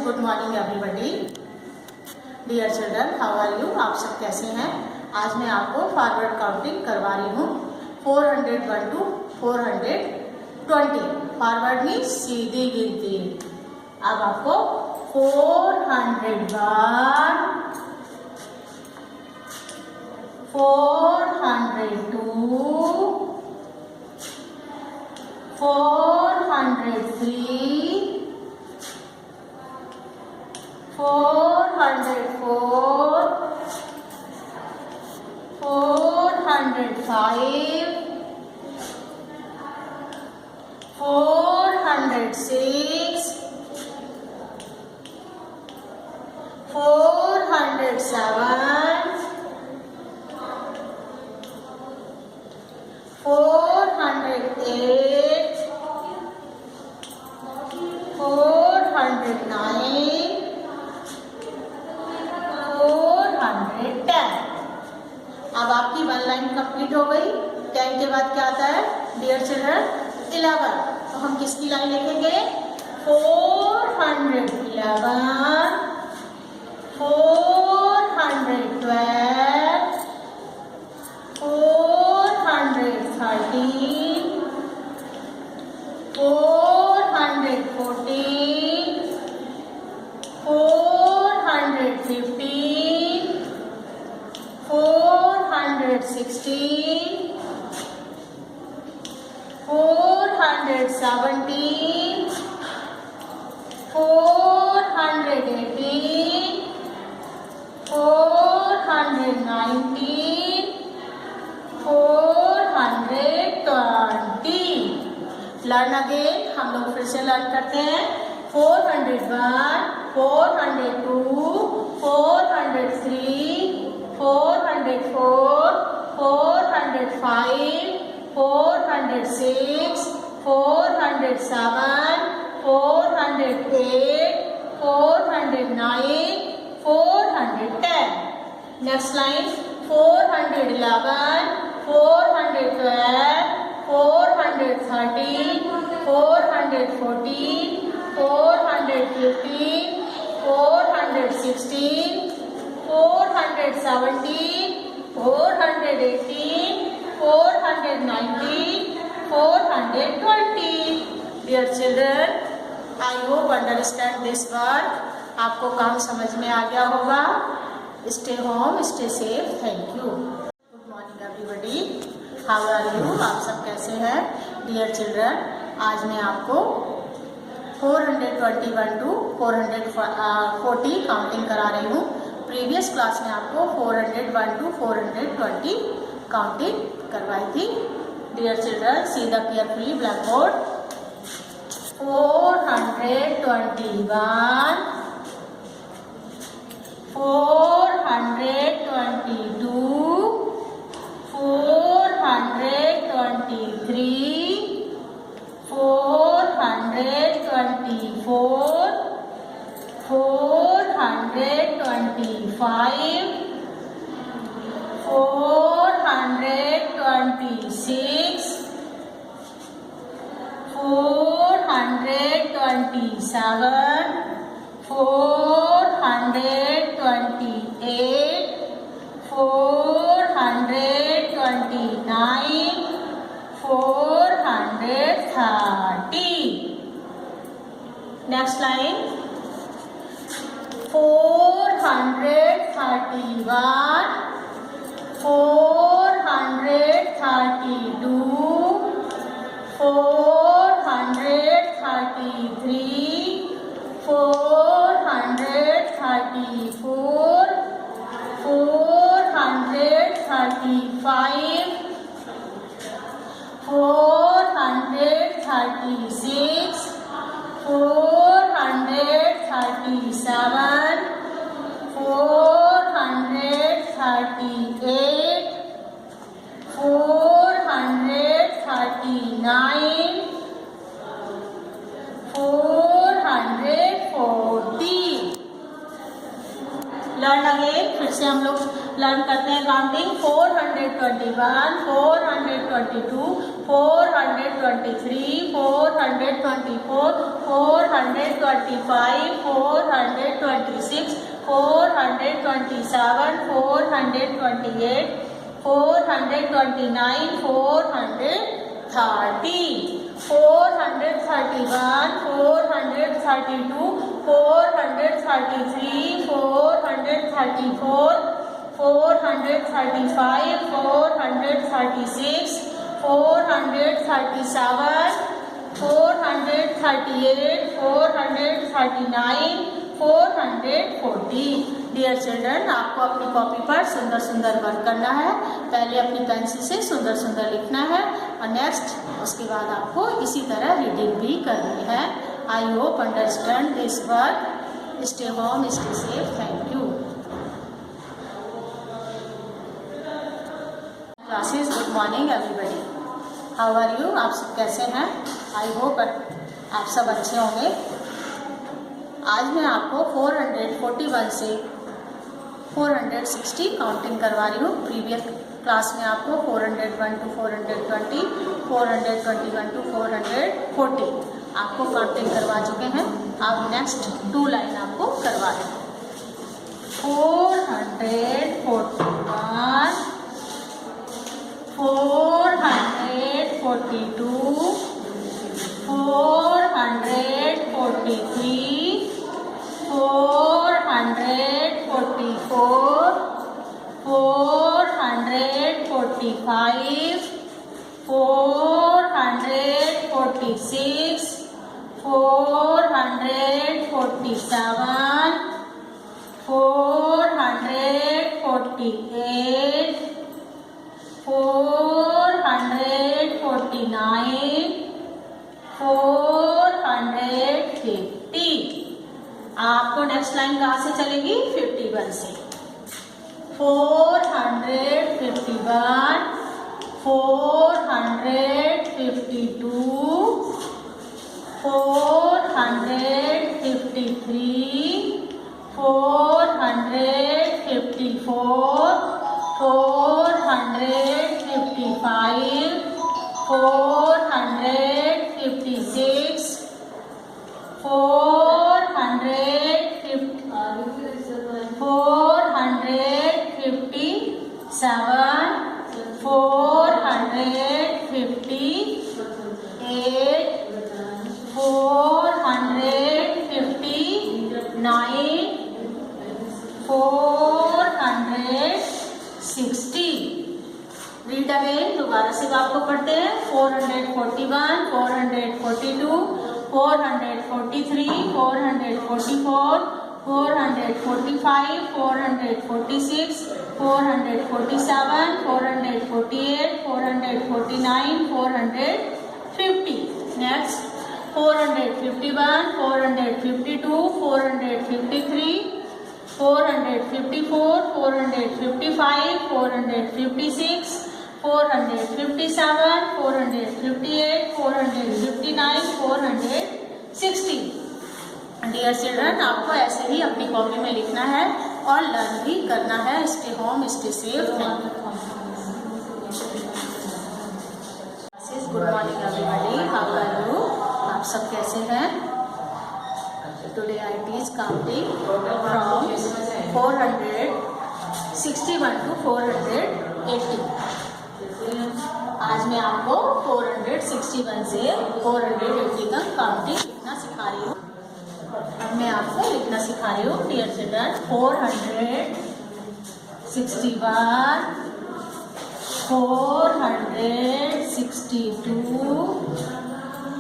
Good morning everybody. Dear children, how are you? आप सब कैसे हैं? आज मैं आपको फॉरवर्ड काउंटिंग करवा रही हूँ 401 टू 420। फॉरवर्ड मीन्स सीधी गिनती। अब आपको 401, 402, 403, 404, 405, 406, 407, 408, 409, 410। अब आपकी वन लाइन कंप्लीट हो गई। 10 के बाद क्या आता है डियर चिल्ड्रन? 11। तो हम किसकी लाइन लिखेंगे? 411, 412, 413, 414, 415, 416, 417, 418, 419, 420। Learn again. हम लोग फिर से लर्न करते हैं। 401, 402, 403, 404, 405, 406, 407, 408, 409, 410. Next line 411, 412, 413, 414, 415, 416, 417, 418, 419, 420. Dear children, I hope understand this word. आपको काम समझ में आ गया होगा। Stay home, stay safe. Thank you. Good morning everybody. How are you? आप सब कैसे हैं? Dear children, आज मैं आपको 421 टू 440 काउंटिंग करा रही हूँ। प्रीवियस क्लास में आपको 401 टू 420 काउंटिंग करवाई थी। Dear children, see the carefully blackboard. 421, 422, 423, 424, 425, 426, 427, 428, 429, 430. Next line 431, 432, 433, 434, 435, 436, 437, 438, 439, 440. Learn again. फिर से हम लोग लर्न करते हैं काउंटिंग। 421, 422, 423, 424, 425, 426, 426, 427, 428, 429, 430, 431, 432, 433, 434, 435, 436, 437, 438, 439, 440। डियर चिल्ड्रन, आपको अपनी कॉपी पर सुंदर सुंदर वर्क करना है। पहले अपनी पेंसिल से सुंदर सुंदर लिखना है और नेक्स्ट उसके बाद आपको इसी तरह रीडिंग भी करनी है। I hope understand this work. Stay home, stay safe. Thank you. Classes, good morning everybody. How are you? आप सब कैसे हैं? आई होप आप सब अच्छे होंगे। आज मैं आपको 441 से 460 काउंटिंग करवा रही हूँ। प्रीवियस क्लास में आपको 401 to 420, 421 to 440 आपको काउंटिंग करवा चुके हैं। अब नेक्स्ट 2 लाइन आपको करवा रहे हैं। 441, 442, 443, 444, 445, 446, 447, 448, 449, 450। आपको नेक्स्ट लाइन कहाँ से चलेगी? 51 से। 451, 452, 453, 454, 455, 456, 457, 458, 459, 460। रीड अगेन, दोबारा से आपको पढ़ते हैं। 441, 442, 443, 444, 445, 446, 447, 448, 449, 450। नेक्स्ट 451, 452, 453, 454, 455, 456, 457, 458, 459, 460। डियर चिल्ड्रन, आपको ऐसे ही अपनी कॉपी में लिखना है और लर्न भी करना है। Stay home, stay safe. Good morning everybody, how are you? आप सब कैसे हैं? Today I teach counting from 461 to 480। आज मैं आपको 461 से 480 तक काउंटिंग लिखना सिखा रही हूँ। अब मैं आपको लिखना सिखा रही हूँ। डियर चिल्ड्रन, 461, 462,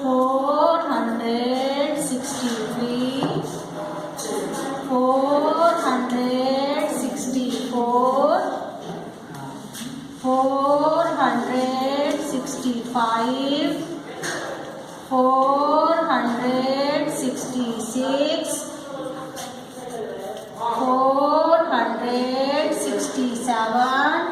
463, 464, 465, 466, 467,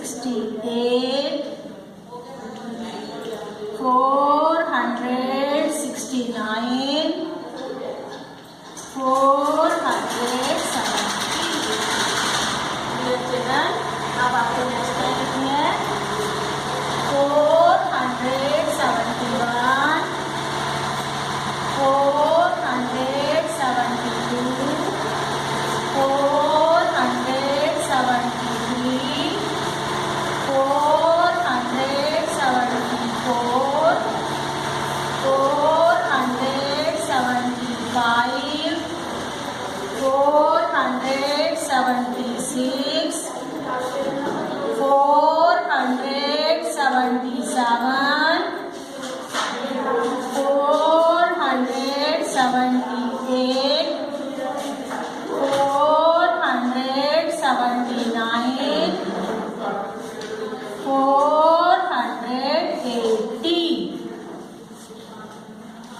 468, 469,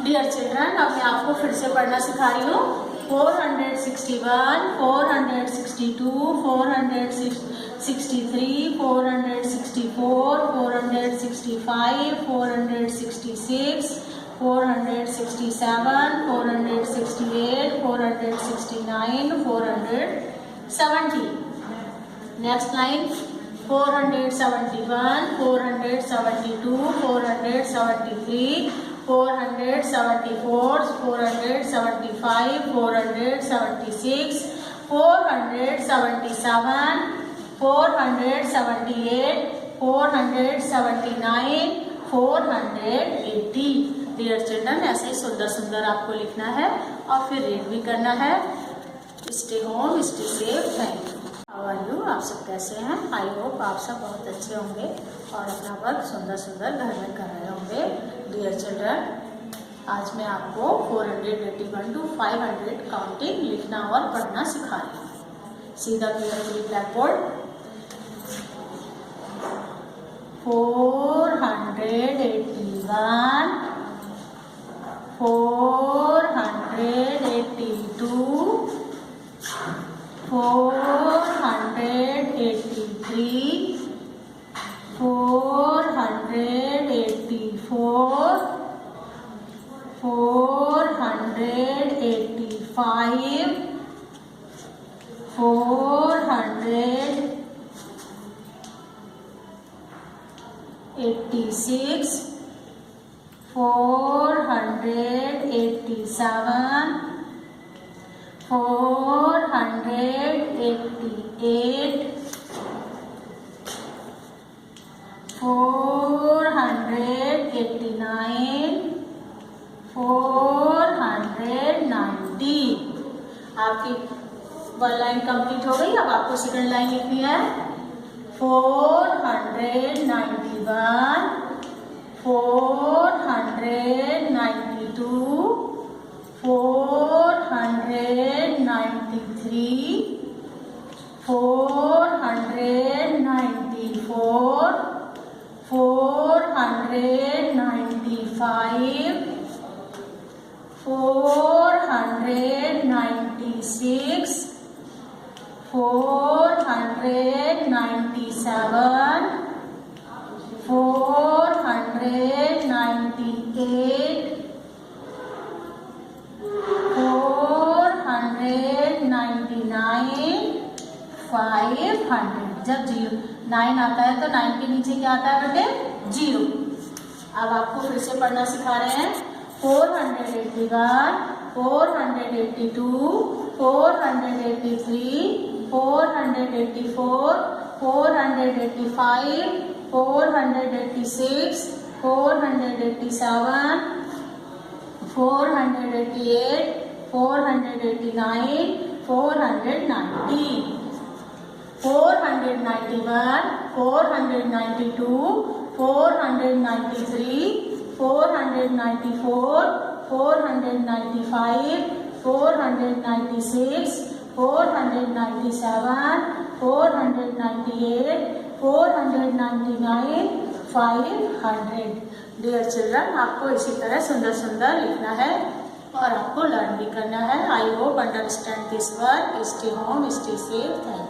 डियर चिल्ड्रन, अब मैं आपको फिर से पढ़ना सिखा रही हूँ। 461, 462, 463, 464, 465, 466, 467, 468, 469, 470. Next line 471, 472, 473, 474, 475, 476, 477, 478, 479, 480. डियर चिल्ड्रन, ऐसे ही सुंदर सुंदर आपको लिखना है और फिर रीड भी करना है। Stay home, stay safe. Thank you. How are you? आप सब कैसे हैं? आई होप आप सब बहुत अच्छे होंगे और अपना वर्क सुंदर सुंदर घर में कर रहे होंगे। डियर चिल्ड्रन, आज मैं आपको 481 to 500 काउंटिंग लिखना और पढ़ना सिखा रही हूँ। सीधा क्लियरली ब्लैक बोर्ड। 481, 482, 483, 484, 485, 486, 487, 488, 489, 490। आपकी वन लाइन कंप्लीट हो गई। अब आपको सेकंड लाइन लिखनी है। 491, 492, 493, 494, 495, 496, 497, 498, 499, 500। जब 9 आता है तो 9 के नीचे क्या आता है बेटे? 0। अब आपको फिर से पढ़ना सिखा रहे हैं। 481, 482, 483, 484, 485, 486, 487, 488, 489, 490, 491, 492, 493, 494, 495, 496, 497, 498, 499, 500। डियर चिल्ड्रन, आपको इसी तरह सुंदर सुंदर लिखना है और आपको लर्न भी करना है। I hope understand this work. Stay home, stay safe. Thank you.